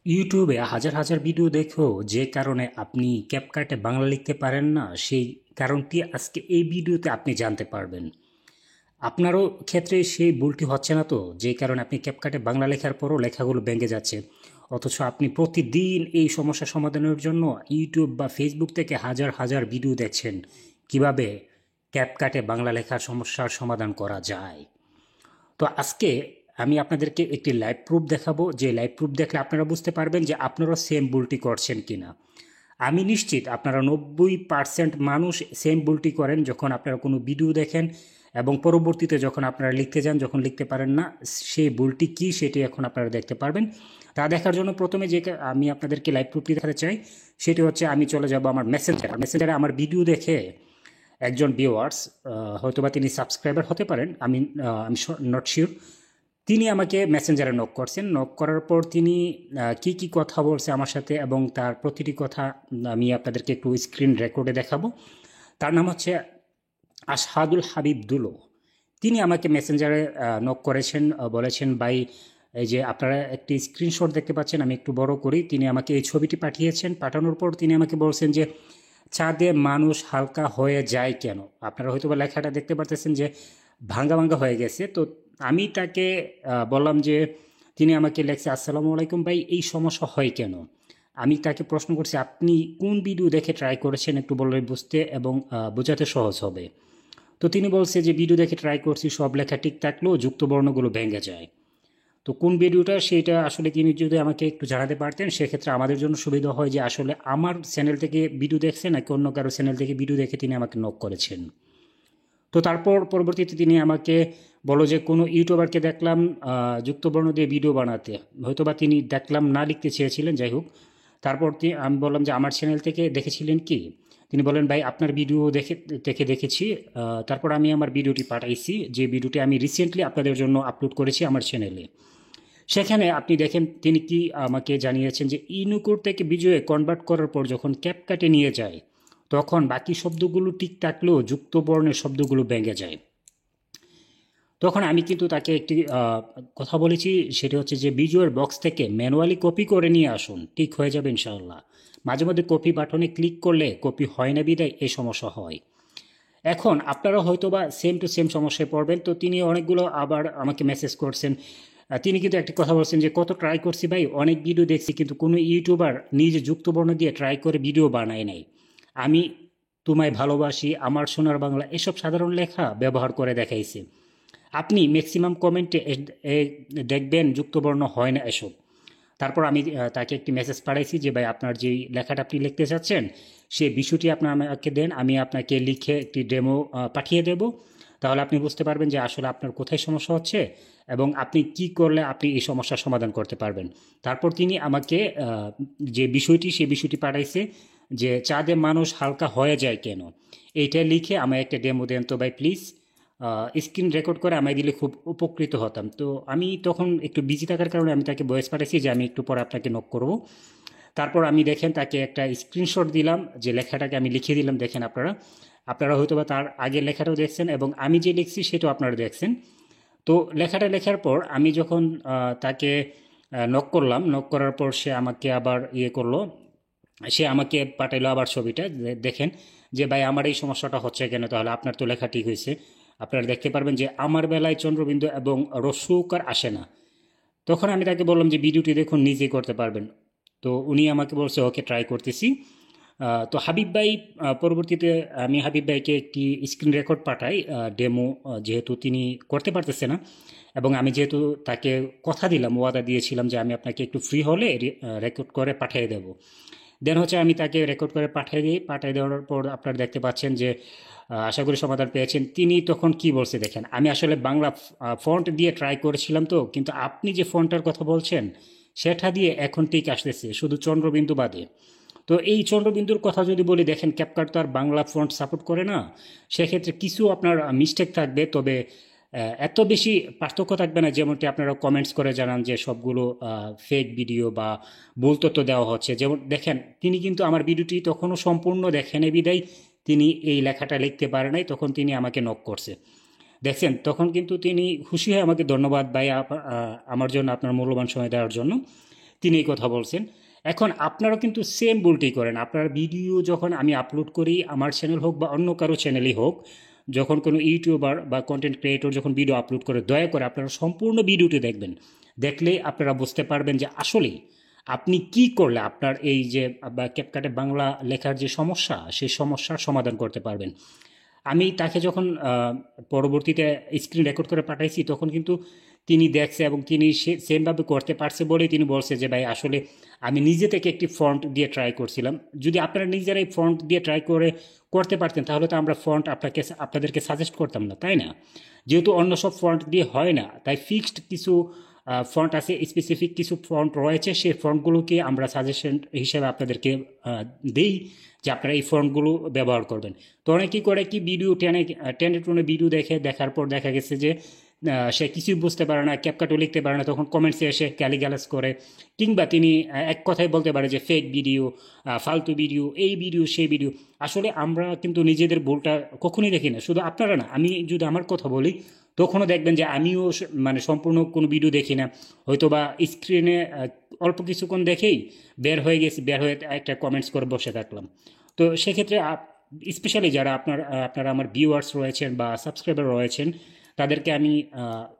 ইউটিউবে হাজার হাজার ভিডিও দেখেও যে কারণে আপনি ক্যাপকাটে বাংলা লিখতে পারেন না, সেই কারণটি আজকে এই ভিডিওতে আপনি জানতে পারবেন। আপনারও ক্ষেত্রে সেই ভুলটি হচ্ছে না তো, যে কারণে আপনি ক্যাপকাটে বাংলা লেখার পরও লেখাগুলো ভেঙে যাচ্ছে, অথচ আপনি প্রতিদিন এই সমস্যা সমাধানের জন্য ইউটিউব বা ফেসবুক থেকে হাজার হাজার ভিডিও দেখছেন কিভাবে ক্যাপকাটে বাংলা লেখার সমস্যার সমাধান করা যায়। তো আজকে আমি আপনাদেরকে একটি লাইভ প্রুফ দেখাবো, যে লাইভ প্রুফ দেখলে আপনারা বুঝতে পারবেন যে আপনারা সেম ভুলটি করছেন কিনা। আমি নিশ্চিত আপনারা 90% মানুষ সেম ভুলটি করেন যখন আপনারা কোনো ভিডিও দেখেন এবং পরবর্তীতে যখন আপনারা লিখতে যান, যখন লিখতে পারেন না, সেই ভুলটি কী সেটি এখন আপনারা দেখতে পারবেন। তা দেখার জন্য প্রথমে যে আমি আপনাদেরকে লাইভ প্রুফটি দেখাতে চাই সেটি হচ্ছে, আমি চলে যাব আমার মেসেঞ্জারে আমার ভিডিও দেখে একজন ভিউয়ার্স, হয়তোবা তিনি সাবস্ক্রাইবার হতে পারেন, আমি নট শিওর, তিনি আমাকে মেসেঞ্জারে নক করছেন। নক করার পর তিনি কি কি কথা বলছে আমার সাথে এবং তার প্রতিটি কথা আমি আপনাদেরকে একটু স্ক্রিন রেকর্ডে দেখাবো। তার নাম হচ্ছে আশহাদুল হাবিব দুলো। তিনি আমাকে মেসেঞ্জারে নক করেছেন, বলেছেন, ভাই এই যে আপনারা একটি স্ক্রিনশট দেখতে পাচ্ছেন, আমি একটু বড় করি। তিনি আমাকে এই ছবিটি পাঠিয়েছেন। পাঠানোর পর তিনি আমাকে বলছেন যে চাঁদে মানুষ হালকা হয়ে যায় কেন। আপনারা হয়তো বা লেখাটা দেখতে পারতেছেন যে ভাঙ্গা ভাঙ্গা হয়ে গেছে। তো আমি তাকে বললাম যে, তিনি আমাকে লেখছে, আসসালামু আলাইকুম ভাই, এই সমস্যা হয় কেন। আমি তাকে প্রশ্ন করছি, আপনি কোন ভিডিও দেখে ট্রাই করেছেন, একটু বললে বুঝতে এবং বোঝাতে সহজ হবে। তো তিনি বলছে যে ভিডিও দেখে ট্রাই করছি, সব লেখা ঠিক থাকলেও যুক্ত বর্ণগুলো ভেঙে যায়। তো কোন ভিডিওটা সেটা আসলে তিনি যদি আমাকে একটু জানাতে পারতেন, সেক্ষেত্রে আমাদের জন্য সুবিধা হয় যে আসলে আমার চ্যানেল থেকে ভিডিও দেখছেন নাকি অন্য কারো চ্যানেল থেকে ভিডিও দেখে তিনি আমাকে নক করেছেন। তো তারপর পরবর্তীতে তিনি আমাকে বলো যে কোনো ইউটিউবারকে দেখলাম যুক্তবর্ণ দিয়ে ভিডিও বানাতে, হয়তোবা তিনি দেখলাম না লিখতে চেয়েছিলেন, যাই হোক। তারপর আমি বললাম যে আমার চ্যানেল থেকে দেখেছিলেন কি। তিনি বলেন, ভাই আপনার ভিডিও দেখেছি। তারপর আমি আমার ভিডিওটি পাঠাইছি, যে ভিডিওটি আমি রিসেন্টলি আপনাদের জন্য আপলোড করেছি আমার চ্যানেলে। সেখানে আপনি দেখেন তিনি কি আমাকে জানিয়েছেন যে ইনুকুর থেকে বিজয়ে কনভার্ট করার পর যখন ক্যাপকাটে নিয়ে যায়, তখন বাকি শব্দগুলো ঠিক থাকলেও যুক্ত বর্ণের শব্দগুলো ভেঙে যায়। তখন আমি কিন্তু তাকে একটি কথা বলেছি, সেটি হচ্ছে যে ভিজুয়াল বক্স থেকে ম্যানুয়ালি কপি করে নিয়ে আসুন, ঠিক হয়ে যাবে ইনশাআল্লাহ। মাঝে মধ্যে কপি বাটনে ক্লিক করলে কপি হয় না, বিদায় এই সমস্যা হয়। এখন আপনারা হয়তোবা সেম টু সেম সমস্যায় পড়বেন। তো তিনি অনেকগুলো আবার আমাকে মেসেজ করছেন। তিনি কিন্তু একটি কথা বলছেন যে কত ট্রাই করছি ভাই, অনেক ভিডিও দেখছি, কিন্তু কোনো ইউটিউবার নিজে যুক্তবর্ণ দিয়ে ট্রাই করে ভিডিও বানায় নাই। আমি তোমায় ভালোবাসি, আমার সোনার বাংলা, এসব সাধারণ লেখা ব্যবহার করে দেখাইছে। আপনি ম্যাক্সিমাম কমেন্টে দেখবেন যুক্তবর্ণ হয় না এসব। তারপর আমি তাকে একটি মেসেজ পাঠাইছি যে ভাই আপনার যেই লেখাটা আপনি লিখতে চাচ্ছেন সেই বিষয়টি আপনি আমাকে দেন, আমি আপনাকে লিখে একটি ডেমো পাঠিয়ে দেব। তাহলে আপনি বুঝতে পারবেন যে আসলে আপনার কোথায় সমস্যা হচ্ছে এবং আপনি কি করলে আপনি এই সমস্যার সমাধান করতে পারবেন। তারপর তিনি আমাকে যে বিষয়টি সেই বিষয়টি পাঠাইছে, যে চাঁদে মানুষ হালকা হয়ে যায় কেন, এইটা লিখে আমায় একটা ডেমো দেন তো ভাই প্লিজ। স্ক্রিন রেকর্ড করে আমায় দিলে খুব উপকৃত হতাম। তো আমি তখন একটু বিজি থাকার কারণে আমি তাকে ভয়েস পাঠাইছি যে আমি একটু পরে আপনাকে নক করব। তারপর আমি দেখেন তাকে একটা স্ক্রিনশট দিলাম, যে লেখাটাকে আমি লিখে দিলাম, দেখেন আপনারা আপনারা হয়তো বা তার আগের লেখাটাও দেখছেন এবং আমি যে লিখছি সেটাও আপনারা দেখছেন। তো লেখাটা লেখার পর আমি যখন তাকে নক করলাম, নক করার পর সে আমাকে আবার ইয়ে করলো, সে আমাকে পাঠাইলো আবার ছবিটা, দেখেন যে ভাই আমার এই সমস্যাটা হচ্ছে কেন, তাহলে আপনার তো লেখা ঠিক হয়েছে। আপনারা দেখতে পারবেন যে আমার বেলায় চন্দ্রবিন্দু এবং রস্যকার আসে না। তখন আমি তাকে বললাম যে ভিডিওটি দেখুন, নিজেই করতে পারবেন। তো উনি আমাকে বলছে ওকে ট্রাই করতেছি। তো হাবিব ভাই পরবর্তীতে আমি হাবিব ভাইকে একটি স্ক্রিন রেকর্ড পাঠাই, ডেমো, যেহেতু তিনি করতে পারতেছে না এবং আমি যেহেতু তাকে কথা দিলাম, ওয়াদা দিয়েছিলাম যে আমি আপনাকে একটু ফ্রি হলে রেকর্ড করে পাঠিয়ে দেব। দেন হচ্ছে আমি তাকে রেকর্ড করে পাঠিয়ে দিই। পাঠিয়ে দেওয়ার পর আপনারা দেখতে পাচ্ছেন যে আশা করি সমাধান পেয়েছেন। তিনি তখন কি বলছে দেখেন, আমি আসলে বাংলা ফন্ট দিয়ে ট্রাই করেছিলাম তো, কিন্তু আপনি যে ফন্টটার কথা বলছেন সেটা দিয়ে এখন ঠিক আসতেছে, শুধু চন্দ্রবিন্দু বাদে। তো এই চন্দ্রবিন্দুর কথা যদি বলি, দেখেন ক্যাপকাট তো আর বাংলা ফন্ট সাপোর্ট করে না। সেক্ষেত্রে কিছু আপনার মিস্টেক থাকবে, তবে এত বেশি পার্থক্য থাকবে না যেমনটি আপনারা কমেন্টস করে জানান যে সবগুলো ফেক ভিডিও বা ভুল তথ্য দেওয়া হচ্ছে। যেমন দেখেন তিনি কিন্তু আমার ভিডিওটি তখনও সম্পূর্ণ দেখেন বিদায় তিনি এই লেখাটা লিখতে পারে নাই, তখন তিনি আমাকে নক করছে। দেখছেন তখন কিন্তু তিনি খুশি হয়ে আমাকে ধন্যবাদ ভাই আমার জন্য আপনার মূল্যবান সময় দেওয়ার জন্য। তিনি এই কথা বলছেন। এখন আপনারাও কিন্তু সেম ভুলটি করেন। আপনার ভিডিও যখন আমি আপলোড করি, আমার চ্যানেল হোক বা অন্য কারো চ্যানেলই হোক, যখন কোনো ইউটিউবার বা কন্টেন্ট ক্রিয়েটর যখন ভিডিও আপলোড করে, দয়া করে আপনারা সম্পূর্ণ ভিডিওটি দেখবেন। দেখলে আপনারা বুঝতে পারবেন যে আসলেই আপনি কি করলে আপনার এই যে ক্যাপকাটে বাংলা লেখার যে সমস্যা, সেই সমস্যার সমাধান করতে পারবেন। আমি তাকে যখন পরবর্তীতে স্ক্রিন রেকর্ড করে পাঠাইছি, তখন কিন্তু তিনি দেখছে এবং তিনি সেমভাবে করতে পারছে বলেই তিনি বলছে যে ভাই আসলে আমি নিজে থেকে একটি ফন্ট দিয়ে ট্রাই করছিলাম। যদি আপনারা নিজেরাই ফন্ট দিয়ে ট্রাই করে করতে পারতেন, তাহলে তো আমরা ফন্ট আপনাদেরকে সাজেস্ট করতাম না, তাই না? যেহেতু অন্য সব ফন্ট দিয়ে হয় না, তাই ফিক্সড কিছু ফন্ট আছে, স্পেসিফিক কিছু ফন্ট রয়েছে, সেই ফন্টগুলোকে আমরা সাজেশন হিসেবে আপনাদেরকে দেই যে আপনারা এই ফন্টগুলো ব্যবহার করবেন। তো অনেকেই করে কি, ভিডিও টেনে টুনে ভিডিও দেখার পর দেখা গেছে যে সে কিছুই বুঝতে পারে না, ক্যাপকাটও লিখতে পারে না, তখন কমেন্টসে এসে গালিগালাজ করে, কিংবা তিনি এক কথায় বলতে পারে যে ফেক ভিডিও, ফালতু ভিডিও, এই ভিডিও সেই ভিডিও। আসলে আমরা কিন্তু নিজেদের ভুলটা কখনোই দেখি না। শুধু আপনারা না, আমি যদি আমার কথা বলি, তখনও দেখবেন যে আমিও মানে সম্পূর্ণ কোনো ভিডিও দেখি না, হয়তো বা স্ক্রিনে অল্প কিছুক্ষণ দেখেই বের হয়ে গেছি, বের হয়ে একটা কমেন্টস করে বসে থাকলাম। তো সেক্ষেত্রে স্পেশালি যারা আপনারা আমার ভিউয়ার্স রয়েছেন বা সাবস্ক্রাইবার রয়েছেন, তাদেরকে আমি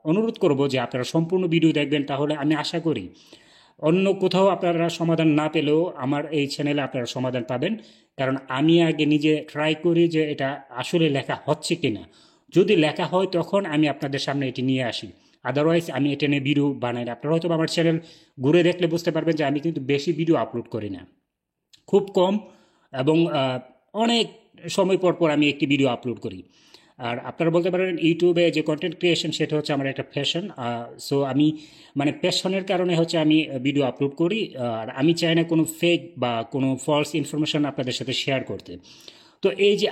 অনুরোধ করব যে আপনারা সম্পূর্ণ ভিডিও দেখবেন। তাহলে আমি আশা করি অন্য কোথাও আপনারা সমাধান না পেলেও আমার এই চ্যানেলে আপনারা সমাধান পাবেন। কারণ আমি আগে নিজে ট্রাই করি যে এটা আসলে লেখা হচ্ছে কিনা। যদি লেখা হয় তখন আমি আপনাদের সামনে এটি নিয়ে আসি, আদারওয়াইজ আমি এটা নিয়ে ভিডিও বানাই না। আপনারা হয়তো আমার চ্যানেল ঘুরে দেখলে বুঝতে পারবেন যে আমি কিন্তু বেশি ভিডিও আপলোড করি না, খুব কম, এবং অনেক সময় পর পর আমি একটি ভিডিও আপলোড করি। আর আপনারা বলতে পারেন ইউটিউবে যে কন্টেন্ট ক্রিয়েশন, সেটা হচ্ছে আমার একটা প্যাশন। সো আমি মানে প্যাশনের কারণে হচ্ছে আমি ভিডিও আপলোড করি। আর আমি চাই না কোনো ফেক বা কোনো ফলস ইনফরমেশন আপনাদের সাথে শেয়ার করতে। তো এই যে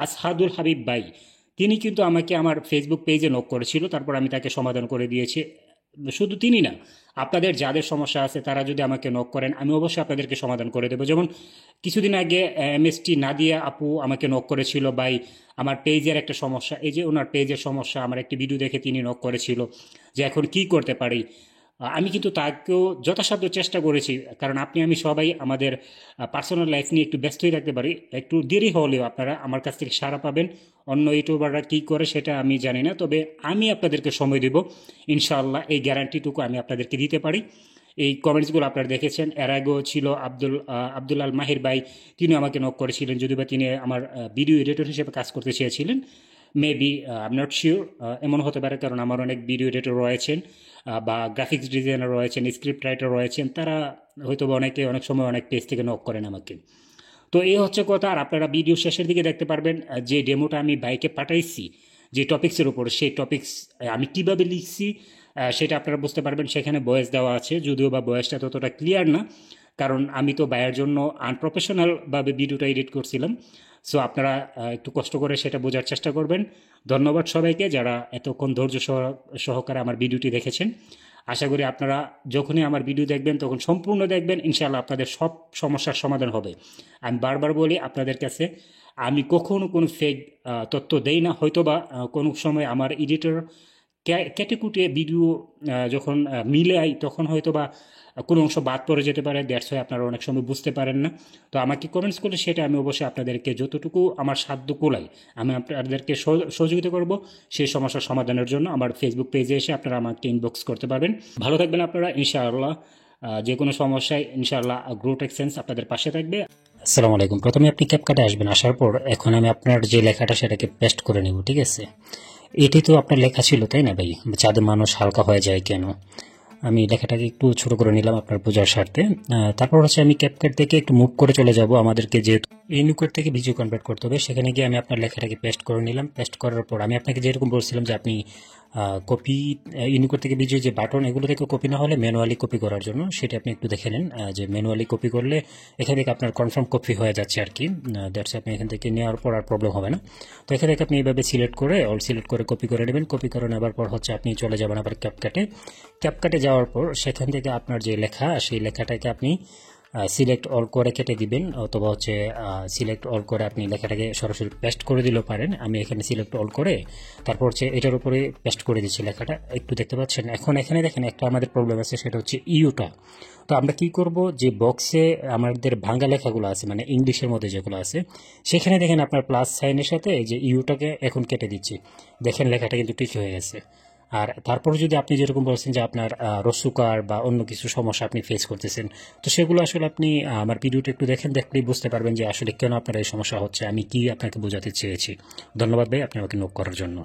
আসহাদুল হাবিব ভাই, তিনি কিন্তু আমাকে আমার ফেসবুক পেজে নক করেছিল, তারপর আমি তাকে সমাধান করে দিয়েছি। শুধু তিনি না, আপনাদের যাদের সমস্যা আছে তারা যদি আমাকে নক করেন, আমি অবশ্যই আপনাদেরকে সমাধান করে দেবো। যেমন কিছুদিন আগে MST নাদিয়া আপু আমাকে নক করেছিল, ভাই আমার পেজের একটা সমস্যা, এই যে ওনার পেজের সমস্যা, আমার একটি ভিডিও দেখে তিনি নক করেছিল যে এখন কি করতে পারি। আমি কিন্তু তাকেও যথাসাধ্য চেষ্টা করেছি, কারণ আমি সবাই আমাদের পার্সোনাল লাইফ নিয়ে একটু ব্যস্তই থাকতে পারি। একটু দেরি হলেও আপনারা আমার কাছ থেকে সাড়া পাবেন। অন্য ইউটিউবাররা কী করে সেটা আমি জানি না, তবে আমি আপনাদেরকে সময় দেব ইনশাআল্লাহ। এই গ্যারান্টিটুকু আমি আপনাদেরকে দিতে পারি। এই কমেন্টসগুলো আপনারা দেখেছেন, এর আগেও ছিল আব্দুল আল মাহির ভাই, তিনি আমাকে নক করেছিলেন, যদিও বা তিনি আমার ভিডিও এডিটর হিসেবে কাজ করতে চেয়েছিলেন। Maybe I am not sure, এমন হতে পারে, কারণ আমার অনেক ভিডিও এডিটর রয়েছেন বা গ্রাফিক্স ডিজাইনার রয়েছেন, স্ক্রিপ্ট রাইটার রয়েছেন, তারা হয়তো অনেকে অনেক সময় অনেক পেজ থেকে নক করেন আমাকে। তো এই হচ্ছে কথা। আর আপনারা ভিডিও শেষের দিকে দেখতে পারবেন যে ডেমোটা আমি বাইকে পাঠাইছি যে টপিক্সের উপর, সেই টপিক্স আমি কীভাবে লিখছি সেটা আপনারা বুঝতে পারবেন। সেখানে ভয়েস দেওয়া আছে, যদিও বা ভয়েসটা ততটা ক্লিয়ার না, কারণ আমি তো বাইয়ের জন্য আনপ্রফেশনালভাবে ভিডিওটা এডিট করছিলাম। সো আপনারা একটু কষ্ট করে সেটা বোঝার চেষ্টা করবেন। ধন্যবাদ সবাইকে যারা এতক্ষণ ধৈর্য সহকারে আমার ভিডিওটি দেখেছেন। আশা করি আপনারা যখনই আমার ভিডিও দেখবেন তখন সম্পূর্ণ দেখবেন, ইনশাআল্লাহ আপনাদের সব সমস্যার সমাধান হবে। আমি বারবার বলি আপনাদের কাছে, আমি কখনো কোনো ফেক তথ্য দেই না। হয়তো বা কোনো সময় আমার এডিটর কেটে কুটে ভিডিও যখন মিলাই, তখন হয়তো বা কোনো অংশ বাদ পড়ে যেতে পারে, দ্যাটস ওয়াই আপনারা অনেক সময় বুঝতে পারেন না। তো আমাকে কমেন্টস করলে সেটা আমি অবশ্যই আপনাদেরকে যতটুকু আমার সাধ্য কুলাই আমি আপনাদেরকে সহযোগিতা করব সেই সমস্যার সমাধানের জন্য। আমার ফেসবুক পেজে এসে আপনারা আমাকে ইনবক্স করতে পারবেন। ভালো থাকবেন আপনারা, ইনশাআল্লাহ। যে কোনো সমস্যায় ইনশাআল্লাহ গ্রোথ এক্সচেঞ্জ আপনাদের পাশে থাকবে। আসসালামু আলাইকুম। প্রথমে আপনি ক্যাপকাটে আসবেন, আসার পর এখন আমি আপনার যে লেখাটা সেটাকে পেস্ট করে নেব, ঠিক আছে? এটি তো আপনার লেখা ছিল, তাই না ভাই? চাঁদে মানুষ হালকা হয়ে যায় কেন? আমি লেখাটাকে একটু ছোট করে নিলাম আপনার বোঝার স্বার্থে। তারপর হচ্ছে আমি ক্যাপকাট থেকে একটু মুভ করে চলে যাব। আমাদেরকে যেহেতু ইউনিকোড থেকে ভিডিও কনভার্ট করতে হবে, সেখানে গিয়ে আমি আপনার লেখাটাকে পেস্ট করে নিলাম। পেস্ট করার পর আমি আপনাকে যেরকম বলছিলাম যে আপনি কপি ইউনিকোড থেকে ভিডিও যে বাটন, এগুলো থেকে কপি না হলে ম্যানুয়ালি কপি করার জন্য, সেটা আপনি একটু দেখে নেন যে ম্যানুয়ালি কপি করলে এখান থেকে আপনার কনফার্ম কপি হয়ে যাচ্ছে আর কি। দ্যাটস আপনি এখান থেকে নেওয়ার পর আর প্রবলেম হবে না। তো এখান থেকে আপনি এইভাবে সিলেক্ট করে সিলেক্ট করে কপি করে নেবেন। কপি করে নেওয়ার পর হচ্ছে আপনি চলে যাবেন আবার ক্যাপকাটে যাওয়ার পর সেখান থেকে আপনার যে লেখা, সেই লেখাটাকে আপনি সিলেক্ট অল করে কেটে দিবেন, অথবা হচ্ছে সিলেক্ট অল করে আপনি লেখাটাকে সরাসরি পেস্ট করে দিলেও পারেন। আমি এখানে সিলেক্ট অল করে তারপর হচ্ছে এটার উপরে পেস্ট করে দিচ্ছি লেখাটা, একটু দেখতে পাচ্ছেন। এখন এখানে দেখেন একটা আমাদের প্রবলেম আছে, সেটা হচ্ছে ইউটা। তো আমরা কি করব, যে বক্সে আমাদের ভাঙ্গা লেখাগুলো আছে মানে ইংলিশের মধ্যে যেগুলো আছে, সেখানে দেখেন আপনার প্লাস সাইনের সাথে যে ইউটাকে এখন কেটে দিচ্ছি, দেখেন লেখাটা কিন্তু ঠিক হয়ে গেছে। আর তারপর যদি আপনি যেরকম বলছেন যে আপনার রসুকার বা অন্য কিছু সমস্যা আপনি ফেস করতেছেন, তো সেগুলো আসলে আপনি আমার ভিডিওটা একটু দেখেন, দেখলেই বুঝতে পারবেন যে আসলে কেন আপনার এই সমস্যা হচ্ছে, আমি কি আপনাকে বোঝাতে চেয়েছি। ধন্যবাদ ভাই আপনি আমাকে নোট করার জন্য।